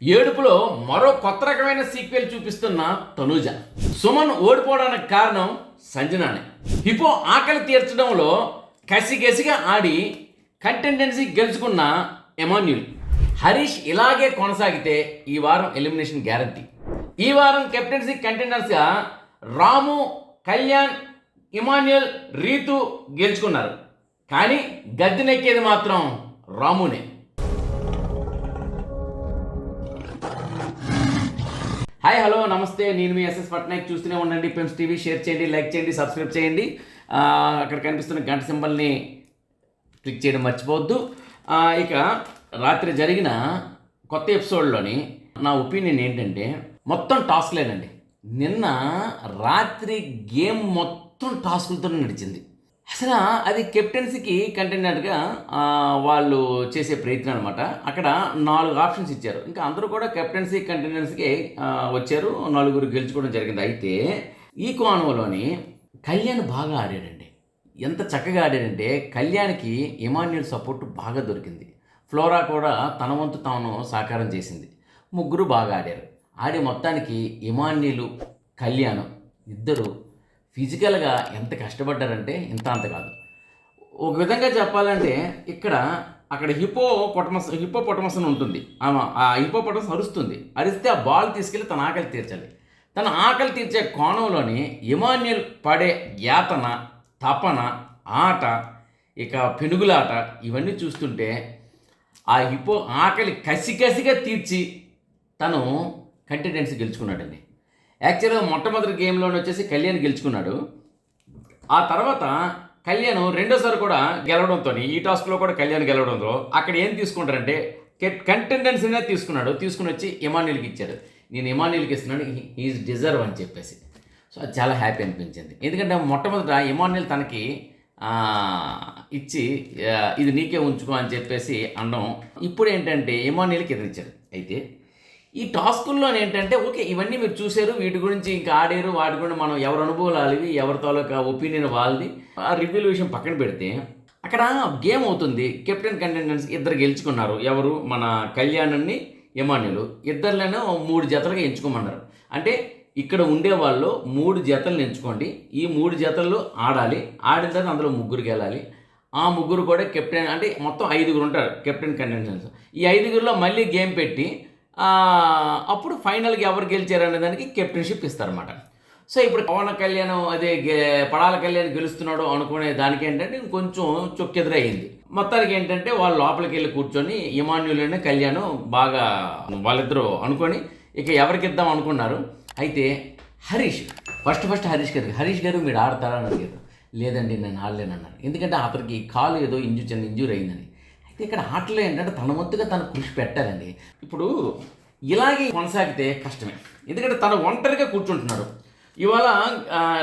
ఏడుపులో మరో కొత్త రకమైన సీక్వెల్ చూపిస్తున్న తనూజ. సుమన్ ఓడిపోవడానికి కారణం సంజనానే. హిపో ఆకలి తీర్చడంలో కసిగసిగా ఆడి కంటెండెన్సీ గెలుచుకున్న ఎమాన్యుల్. హరీష్ ఇలాగే కొనసాగితే ఈ వారం ఎలిమినేషన్ గ్యారంటీ. ఈ వారం కెప్టెన్సీ కంటెండర్స్గా రాము, కళ్యాణ్, ఇమాన్యుల్, రీతు గెలుచుకున్నారు. కానీ గద్దెనెక్కేది మాత్రం రామునే. హాయ్, హలో, నమస్తే. నేను మీ ఎస్ఎస్ పట్నాయక్. చూస్తూనే ఉండండి పెమ్స్ టీవీ. షేర్ చేయండి, లైక్ చేయండి, సబ్స్క్రైబ్ చేయండి. అక్కడ కనిపిస్తున్న గంట సింబల్ని క్లిక్ చేయడం మర్చిపోవద్దు. ఇక రాత్రి జరిగిన కొత్త ఎపిసోడ్లోని నా ఒపీనియన్ ఏంటంటే మొత్తం టాస్క్లేనండి. నిన్న రాత్రి గేమ్ మొత్తం టాస్కులతో నడిచింది. అసలు అది కెప్టెన్సీకి కంటెండర్గా వాళ్ళు చేసే ప్రయత్నం అనమాట. అక్కడ 4 ఆప్షన్స్ ఇచ్చారు. ఇంకా అందరూ కూడా కెప్టెన్సీ కంటెండర్స్కి వచ్చారు. 4 గెలుచుకోవడం జరిగింది. అయితే ఈ కోణంలోని కళ్యాణ్ బాగా ఆడాడండి. ఎంత చక్కగా ఆడాడంటే కళ్యాణ్కి ఇమాన్యుల్ సపోర్ట్ బాగా దొరికింది. ఫ్లోరా కూడా తన వంతు తాను సహకారం చేసింది. ముగ్గురు బాగా ఆడారు. ఆడి మొత్తానికి ఇమాన్యులు, కళ్యాణ్ ఇద్దరు ఫిజికల్గా ఎంత కష్టపడ్డారంటే ఇంత అంత కాదు. ఒక విధంగా చెప్పాలంటే అక్కడ హిపోపొటమస్ అని ఉంటుంది. ఆ హిపోపొటమస్ అరుస్తుంది. అరిస్తే ఆ బాల్ తీసుకెళ్ళి తన ఆకలి తీర్చాలి. తన ఆకలి తీర్చే కోణంలోని ఇమాన్యుల్ పడే యాతన, తపన, ఆట, ఇక పెనుగులాట ఇవన్నీ చూస్తుంటే ఆ హిపో ఆకలి కసిగా తీర్చి తను కంటెండెన్సీ గెలుచుకున్నాడండి. యాక్చువల్గా మొట్టమొదటి గేమ్లోనే వచ్చేసి కళ్యాణ్ గెలుచుకున్నాడు. ఆ తర్వాత కళ్యాణ్ రెండోసారి కూడా గెలవడంతో, ఈ టాస్క్లో కూడా కళ్యాణ్ గెలవడంతో అక్కడ ఏం తీసుకుంటారంటే కంటెండెన్సీనే తీసుకుని వచ్చి ఇమాన్యుల్కి ఇచ్చాడు. నేను ఇమాన్యుల్కి ఇస్తున్నాను, ఈజ్ డిజర్వ్ అని చెప్పేసి. సో అది చాలా హ్యాపీ అనిపించింది. ఎందుకంటే మొట్టమొదట ఇమాన్యుల్ తనకి ఇచ్చి ఇది నీకే ఉంచుకో అని చెప్పేసి అనడం. ఇప్పుడు ఏంటంటే ఇమాన్యుల్కి ఎదిరించాడు. అయితే ఈ టాస్కుల్లో ఏంటంటే ఓకే, ఇవన్నీ మీరు చూశారు, వీటి గురించి ఇంకా ఆడారు, వాటి గురించి మనం ఎవరి అనుభవాలు ఇవి, ఎవరి తాలూకా ఒపీనియన్ వాళ్ళది, ఆ రివ్యూల విషయం పక్కన పెడితే అక్కడ గేమ్ అవుతుంది. కెప్టెన్ కంటెండెన్స్ ఇద్దరు గెలుచుకున్నారు. ఎవరు? మన కళ్యాణ్ని, ఇమాన్యులు. ఇద్దరులోనే 3 జతలుగా ఎంచుకోమన్నారు. అంటే ఇక్కడ ఉండేవాళ్ళు 3 జతలను ఎంచుకోండి. ఈ 3 జతల్లో ఆడాలి. ఆడిన తర్వాత అందులో 3 గెలాలి. ఆ 3 కూడా కెప్టెన్, అంటే మొత్తం 5 ఉంటారు కెప్టెన్ కంటెండెన్స్. ఈ 5లో మళ్ళీ గేమ్ పెట్టి అప్పుడు ఫైనల్గా ఎవరు గెలిచారనే దానికి కెప్టెన్షిప్ ఇస్తారన్నమాట. సో ఇప్పుడు పవన్ కళ్యాణ్ పడాల కళ్యాణ్ గెలుస్తున్నాడు అనుకునే దానికి ఏంటంటే కొంచెం చొక్కెదురయ్యింది. మొత్తానికి ఏంటంటే వాళ్ళు లోపలికి వెళ్ళి కూర్చొని ఇమాన్యుల్ అనే కళ్యాణ్ బాగా వాళ్ళిద్దరూ అనుకొని ఇక ఎవరికి ఇద్దాం అనుకున్నారు. అయితే హరీష్ ఫస్ట్ హరీష్ గారు మీరు ఆడతారా అని అడిగారు. లేదండి, నేను ఆడలేనన్నారు. ఎందుకంటే అతనికి కాలు ఏదో ఇంజూరీ అయిందని. ఇక్కడ ఆటలో ఏంటంటే తన వంతుగా తను కృషి పెట్టారండి. ఇప్పుడు ఇలాగే కొనసాగితే కష్టమే. ఎందుకంటే తను ఒంటరిగా కూర్చుంటున్నాడు. ఇవాళ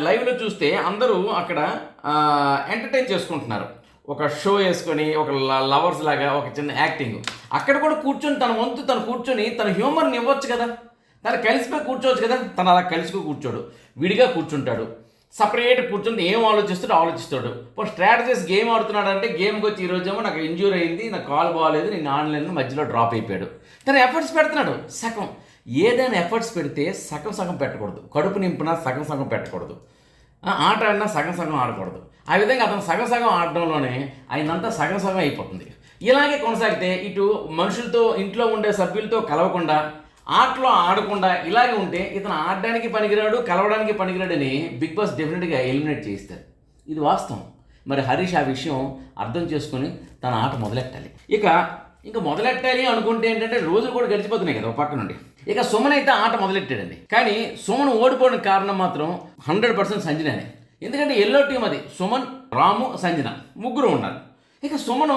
లైవ్లో చూస్తే అందరూ అక్కడ ఎంటర్టైన్ చేసుకుంటున్నారు. ఒక షో వేసుకొని ఒక లవర్స్ లాగా ఒక చిన్న యాక్టింగ్. అక్కడ కూడా కూర్చొని తన వంతు తను కూర్చొని తన హ్యూమర్ని ఇవ్వచ్చు కదా, తను కలిసిపోయి కూర్చోవచ్చు కదా. తను అలా కలిసిపోయి కూర్చోడు, విడిగా కూర్చుంటాడు. సపరేట్ కూర్చొని ఏం ఆలోచిస్తాడు. ఇప్పుడు స్ట్రాటజీస్ గేమ్ ఆడుతున్నాడంటే గేమ్కి వచ్చి ఈరోజేమో నాకు ఇంజ్యూరీ అయింది, నాకు కాల్ బాగాలేదు, నేను ఆన్లైన్లో మధ్యలో డ్రాప్ అయిపోయాడు. తను ఎఫర్ట్స్ పెడుతున్నాడు సగం. ఏదైనా ఎఫర్ట్స్ పెడితే సగం పెట్టకూడదు. కడుపు నింపినా సగం పెట్టకూడదు. ఆట ఆడినా సగం ఆడకూడదు. ఆ విధంగా అతను సగం ఆడడంలోనే ఆయనంతా సగం అయిపోతుంది. ఇలాగే కొనసాగితే ఇటు మనుషులతో, ఇంట్లో ఉండే సభ్యులతో కలవకుండా, ఆటలో ఆడకుండా ఇలాగే ఉంటే ఇతను ఆడడానికి పనికిరాడు, కలవడానికి పనికిరాడని బిగ్ బాస్ డెఫినెట్గా ఎలిమినేట్ చేయిస్తారు. ఇది వాస్తవం. మరి హరీష్ ఆ విషయం అర్థం చేసుకొని తన ఆట మొదలెట్టాలి. ఇంకా మొదలెట్టాలి అనుకుంటే ఏంటంటే రోజులు కూడా గడిచిపోతున్నాయి కదా ఒక పక్క నుండి. ఇక సుమన్ అయితే ఆట మొదలెట్టాడండి. కానీ సుమన్ ఓడిపోవడానికి కారణం మాత్రం 100% సంజనానే. ఎందుకంటే ఎల్లో టీం అది. సుమన్, రాము, సంజన 3 ఉన్నారు. ఇక సుమను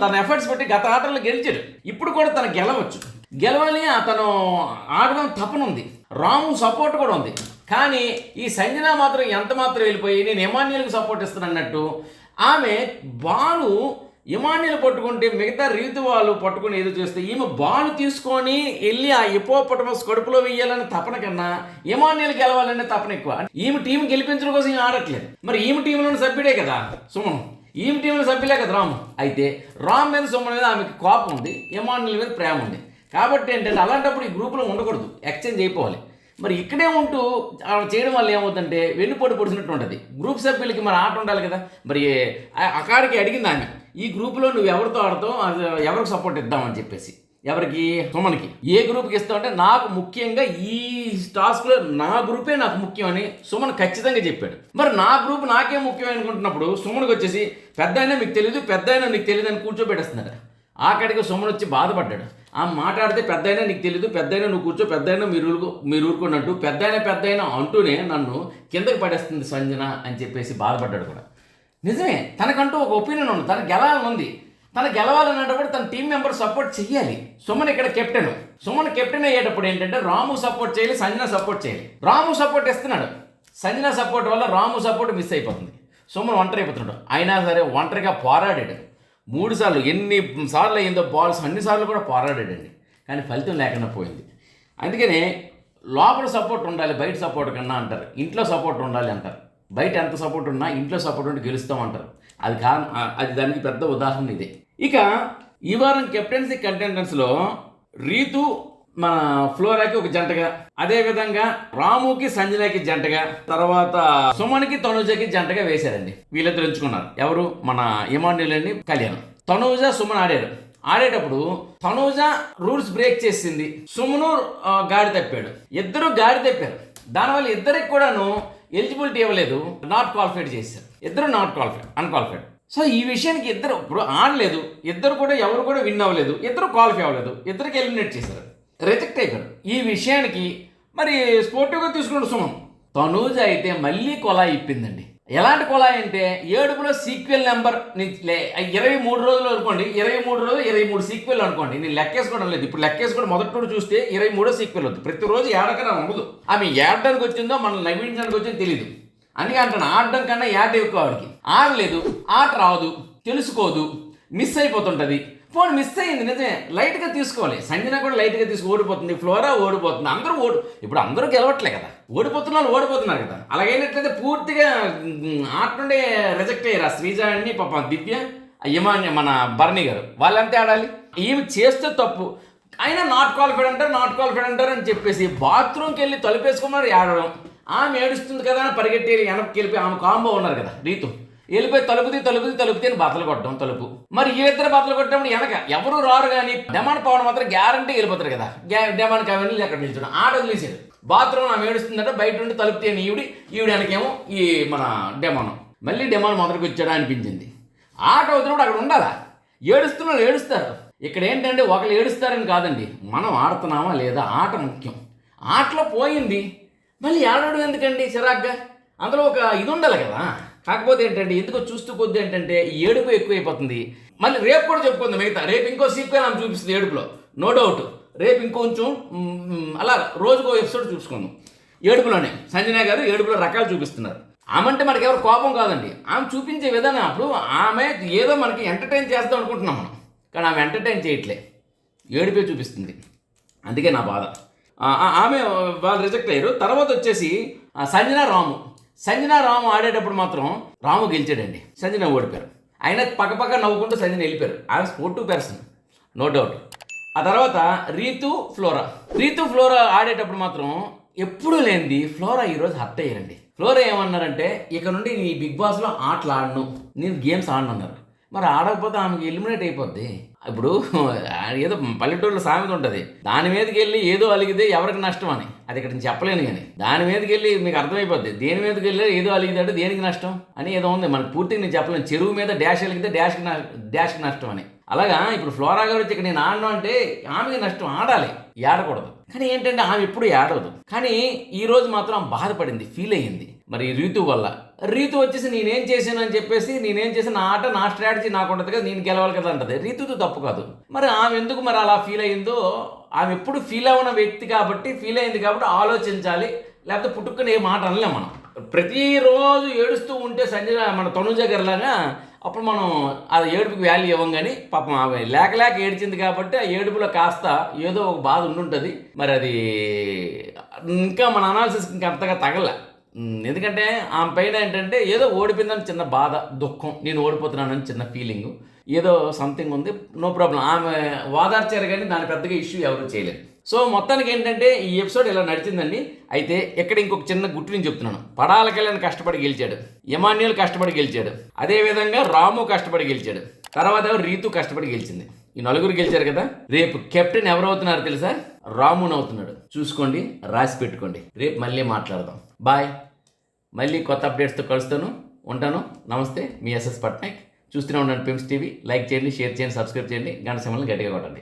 తన ఎఫర్ట్స్ పెట్టి గత ఆటల్లో గెలిచాడు. ఇప్పుడు కూడా తను గెలవాలి. అతను ఆడడం తపన ఉంది. రాము సపోర్ట్ కూడా ఉంది. కానీ ఈ సంజన మాత్రం ఎంత మాత్రం వెళ్ళిపోయి నేను ఇమాన్యుల్కి సపోర్ట్ ఇస్తానన్నట్టు ఆమె బాలు ఇమాన్యుల్ పట్టుకుంటే మిగతా రీతు వాళ్ళు పట్టుకుని ఏదో చేస్తే ఈమె బాల్ తీసుకొని వెళ్ళి ఆ హిపోపొటమస్ కడుపులో వేయాలని తపన కన్నా ఇమాన్యుల్ గెలవాలనే తపన ఎక్కువ. ఈమె టీం గెలిపించడం కోసం ఈమె ఆడట్లేదు. మరి ఈమె టీంలోని సభ్యుడే కదా సుమన్, ఈమె టీంలో సభ్యులే కదా రాము. అయితే రామ్ మీద సుమన్ మీద ఆమెకి కోపం ఉంది, ఇమాన్యుల్ మీద ప్రేమ ఉంది. కాబట్టి ఏంటంటే అలాంటప్పుడు ఈ గ్రూపులో ఉండకూడదు, ఎక్స్చేంజ్ అయిపోవాలి. మరి ఇక్కడే ఉంటూ అలా చేయడం వల్ల ఏమవుతుందంటే వెన్నుపోటు పొడిచినట్టు ఉంటుంది. గ్రూప్ సభ్యులకి మరి ఆట ఉండాలి కదా. మరి అక్కడికి అడిగింది ఆమె, ఈ గ్రూపులో నువ్వు ఎవరితో ఆడతావు, ఎవరికి సపోర్ట్ ఇద్దామని చెప్పేసి. ఎవరికి? సుమన్కి. ఏ గ్రూప్కి ఇస్తామంటే నాకు ముఖ్యంగా ఈ టాస్క్లో నా గ్రూపే నాకు ముఖ్యం అని సుమన్ ఖచ్చితంగా చెప్పాడు. మరి నా గ్రూప్ నాకే ముఖ్యం అనుకుంటున్నప్పుడు సుమన్కి వచ్చేసి పెద్ద అయినా మీకు తెలియదు, పెద్ద అయినా నీకు తెలియదు అని కూర్చోబెట్టేస్తున్నాడు. ఆఖడికి సుమన్ వచ్చి బాధపడ్డాడు. ఆ మాట్లాడితే పెద్ద అయినా నీకు తెలియదు, పెద్ద అయినా నువ్వు కూర్చో, పెద్ద అయినా మీరు ఊరుకున్నట్టు పెద్ద అయినా అంటూనే నన్ను కిందకి పడేస్తుంది సంజన అని చెప్పేసి బాధపడ్డాడు కూడా. నిజమే, తనకంటూ ఒక ఒపీనియన్ ఉంది, తనకు గెలవాలని ఉంది. తను గెలవాలన్నప్పుడు తన టీం మెంబర్ సపోర్ట్ చెయ్యాలి. సుమన్ ఇక్కడ కెప్టెన్. సుమన్ కెప్టెన్ అయ్యేటప్పుడు ఏంటంటే రాము సపోర్ట్ చేయాలి, సంజన సపోర్ట్ చేయాలి. రాము సపోర్ట్ ఇస్తున్నాడు, సంజన సపోర్ట్ వల్ల రాము సపోర్ట్ మిస్ అయిపోతుంది. సుమన్ ఒంటరి అయిపోతున్నాడు. అయినా సరే ఒంటరిగా పోరాడాడు 3 సార్లు. ఎన్ని సార్లు అయిందో బాల్స్ అన్నిసార్లు కూడా పోరాడాడండి, కానీ ఫలితం లేకుండా పోయింది. అందుకనే లోపల సపోర్ట్ ఉండాలి బయట సపోర్ట్ కన్నా అంటారు. ఇంట్లో సపోర్ట్ ఉండాలి అంటారు. బయట ఎంత సపోర్ట్ ఉన్నా ఇంట్లో సపోర్ట్ ఉంటే గెలుస్తామంటారు. అది దానికి పెద్ద ఉదాహరణ ఇదే. ఇక ఈ వారం కెప్టెన్సీ కంటెండర్స్లో రీతు మన ఫ్లోరాకి ఒక జంటగా, అదేవిధంగా రాముకి సంజనకి జంటగా, తర్వాత సుమన్కి తనూజకి జంటగా వేశారండి. వీళ్ళిద్దరు ఎంచుకున్నారు. ఎవరు? మన ఇమాన్యుల్ అండి, కళ్యాణ్. తనూజ సుమన్ ఆడేటప్పుడు తనూజ రూల్స్ బ్రేక్ చేసింది, సుమను గాడి తప్పాడు. ఇద్దరు గాడి తప్పారు. దానివల్ల ఇద్దరికి కూడాను ఎలిజిబిలిటీ ఇవ్వలేదు, నాట్ క్వాలిఫైడ్ చేశారు. ఇద్దరు నాట్ క్వాలిఫైడ్, అన్క్వాలిఫైడ్. సో ఈ విషయానికి ఇద్దరు ఇప్పుడు ఆడలేదు, ఇద్దరు కూడా ఎవరు కూడా విన్ అవ్వలేదు, ఇద్దరు క్వాలిఫై అవ్వలేదు, ఇద్దరికి ఎలిమినేట్ చేశారు, రిజెక్ట్ అయిపోయారు. ఈ విషయానికి మరి స్పోర్టివ్గా తీసుకున్నాడు సుమన్. తనూజ అయితే మళ్ళీ కొలాయి ఇప్పిందండి. ఎలాంటి కొలాయి అంటే ఏడుపులో సీక్వెల్ నెంబర్ 23 రోజులు అనుకోండి, 23 రోజులు 23 సీక్వెల్ అనుకోండి. నేను లెక్కేసుకోవడం లేదు. ఇప్పుడు లెక్కేసుకోవడం మొదటి రోజు చూస్తే 23 సీక్వెల్ వద్దు. ప్రతిరోజు ఏడకన్నా ఉండదు. ఆమె ఏడడానికి వచ్చిందో మనం నవ్వించడానికి వచ్చిందో తెలియదు. అందుకే అంటాను, ఆడడం కన్నా ఏట ఎక్కువ ఆడికి. ఆడలేదు, ఆట రాదు, తెలుసుకోదు, మిస్ అయిపోతుంటుంది. ఫోన్ మిస్ అయ్యింది నిజమే, లైట్గా తీసుకోవాలి. సంజన కూడా లైట్గా ఓడిపోతుంది, ఫ్లోరా ఓడిపోతుంది. ఇప్పుడు అందరూ గెలవట్లే కదా, ఓడిపోతున్నారు కదా. అలాగైనట్లయితే పూర్తిగా ఆట నుండే రిజెక్ట్ అయ్యారు. శ్రీజ అని పాప దివ్య, యమాన్య మన భరణి గారు, వాళ్ళంతే ఆడాలి. ఈమె చేస్తే తప్పు అయినా నాట్ క్వాలిఫైడ్ అంటారు అని చెప్పేసి బాత్రూమ్కి వెళ్ళి తలుపేసుకోమని ఆడడం. ఆమె ఏడుస్తుంది కదా అని పరిగెట్టి వెనక్కి వెళ్ళిపోయి ఆమె కాంబో ఉన్నారు కదా రీతు, వెళ్ళిపోయి తలుపుతి అని బతలు కొట్టడం తలుపు. మరి ఈ ఇద్దరు బతలు కొట్టడం వెనక ఎవరు రారు, కానీ డెమాన్ పవన్ మాత్రం గ్యారంటీ వెళ్ళిపోతారు కదా. డెమాన్కి అవన్నీ అక్కడ నిల్చోడం. ఆట వదిలేసాడు. బాత్రూమ్ ఆమె ఏడుస్తుందంటే బయట నుండి తలుపు తీయని ఈవిడ వెనకేమో ఈ మన డెమాన్. మళ్ళీ డెమాన్ మొదటికి వచ్చాడా అనిపించింది. ఆట అవుతున్నప్పుడు అక్కడ ఉండాలా? ఏడుస్తారు. ఇక్కడ ఏంటంటే ఒకరు ఏడుస్తారని కాదండి, మనం ఆడుతున్నామా లేదా, ఆట ముఖ్యం. ఆటలో పోయింది, మళ్ళీ ఆడడం ఎందుకండి చిరాగ్గా? అందులో ఒక ఇది ఉండాలి కదా. కాకపోతే ఏంటంటే ఎందుకో చూస్తూ కొద్ది ఏంటంటే ఏడుపు ఎక్కువైపోతుంది. మళ్ళీ రేపు కూడా చెప్పుకుంది మిగతా. రేపు ఇంకో సీక్వెల్ ఆమె చూపిస్తుంది ఏడుపులో, నో డౌట్. రేపు ఇంకొంచెం అలా రోజుకో ఎపిసోడ్ చూసుకుందాం. ఏడుపులోనే సంజన గారు ఏడుపులో రకాలు చూపిస్తున్నారు. ఆమెంటే మనకి ఎవరు కోపం కాదండి, ఆమె చూపించే విధానం. అప్పుడు ఆమె ఏదో మనకి ఎంటర్టైన్ చేద్దాం అనుకుంటున్నాం మనం, కానీ ఆమె ఎంటర్టైన్ చేయట్లే, ఏడుపే చూపిస్తుంది. అందుకే నా బాధ. ఆమె వాళ్ళు రిజెక్ట్ అయ్యారు. తర్వాత వచ్చేసి సంజన రాము ఆడేటప్పుడు మాత్రం రాము గెలిచాడండి, సంజన ఓడిపోయారు. అయినా పక్క నవ్వుకుంటూ సంజన వెళ్ళిపోయారు. ఆమె స్పోర్టివ్ పర్సన్, నో డౌట్. ఆ తర్వాత రీతు ఫ్లోరా ఆడేటప్పుడు మాత్రం ఎప్పుడూ లేనిది ఫ్లోరా ఈరోజు హర్ట్ అయ్యారండి. ఫ్లోరా ఏమన్నారంటే, ఇక నుండి నీ బిగ్ బాస్లో ఆటలు ఆడను, నేను గేమ్స్ ఆడను అన్నారు. మరి ఆడకపోతే ఆమెకి ఎలిమినేట్ అయిపోద్ది. ఇప్పుడు ఏదో పల్లెటూరులో సామెత ఉంటుంది, దాని మీదకి వెళ్ళి ఏదో అలిగితే ఎవరికి నష్టం అని. అది ఇక్కడ నేను చెప్పలేను, కానీ దాని మీదకి వెళ్ళి మీకు అర్థమైపోద్ది. దేని మీదకి వెళ్ళి ఏదో అలిగితే దేనికి నష్టం అని ఏదో ఉంది. మనకు పూర్తిగా నేను చెప్పలేను. చెరువు మీద డాష్ అలిగితే డాష్కి నష్టం అని. అలాగా ఇప్పుడు ఫ్లోరా గారు వచ్చి ఇక్కడ నేను ఆడను అంటే ఆమెకి నష్టం, ఆడాలి, ఏడకూడదు. కానీ ఏంటంటే ఆమె ఎప్పుడు ఏడవదు. కానీ ఈ రోజు మాత్రం బాధపడింది, ఫీల్ అయ్యింది. మరి రీతు వల్ల. రీతు వచ్చేసి నేనేం చేశాను అని చెప్పేసి, నేనేం చేసిన నా ఆట నా స్ట్రాటజీ నాకు ఉంటుంది కదా, నేను గెలవాలి కదా అంటది. రీతుతో తప్పు కాదు. మరి ఆమె ఎందుకు మరి అలా ఫీల్ అయ్యిందో, ఆమె ఎప్పుడు ఫీల్ అవ్వన వ్యక్తి కాబట్టి, ఫీల్ అయింది కాబట్టి ఆలోచించాలి. లేకపోతే పుట్టుకుని ఏ మాట అనలేం మనం. ప్రతిరోజు ఏడుస్తూ ఉంటే సంజన మన తనుజ గారిలాగా అప్పుడు మనం ఆ ఏడుపుకి వాల్యూ ఇవ్వం. కానీ పాపం ఆమె లేక ఏడ్చింది కాబట్టి ఆ ఏడుపులో కాస్త ఏదో ఒక బాధ ఉండుంటుంది. మరి అది ఇంకా మన అనాలిసిస్కి ఇంకా అంతగా తగల. ఎందుకంటే ఆమె పైన ఏంటంటే ఏదో ఓడిపోయిందని చిన్న బాధ, దుఃఖం, నేను ఓడిపోతున్నానని చిన్న ఫీలింగు. ఏదో సంథింగ్ ఉంది, నో ప్రాబ్లం. ఆమె వాదార్చారు కానీ దాని పెద్దగా ఇష్యూ ఎవరు చేయలేదు. సో మొత్తానికి ఏంటంటే ఈ ఎపిసోడ్ ఇలా నడిచిందండి. అయితే ఇక్కడ ఇంకొక చిన్న గుట్టు నేను చెప్తున్నాను. పడాల కళ్యాణ్ కష్టపడి గెలిచాడు, ఎమాన్యుల్ కష్టపడి గెలిచాడు, అదేవిధంగా రాము కష్టపడి గెలిచాడు, తర్వాత రీతు కష్టపడి గెలిచింది. ఈ నలుగురు గెలిచారు కదా. రేపు కెప్టెన్ ఎవరు అవుతున్నారు తెలుసా? రామున్ అవుతున్నాడు. చూసుకోండి, రాసి పెట్టుకోండి. రేపు మళ్ళీ మాట్లాడదాం. బాయ్. మళ్ళీ కొత్త అప్డేట్స్తో కలుస్తాను. ఉంటాను. నమస్తే, మీ ఎస్ఎస్ పట్నాయక్. చూస్తూనే ఉండండి పిమ్స్ టీవీ. లైక్ చేయండి, షేర్ చేయండి, సబ్స్క్రైబ్ చేయండి, గంట సింబల్ని గట్టిగా కొట్టండి.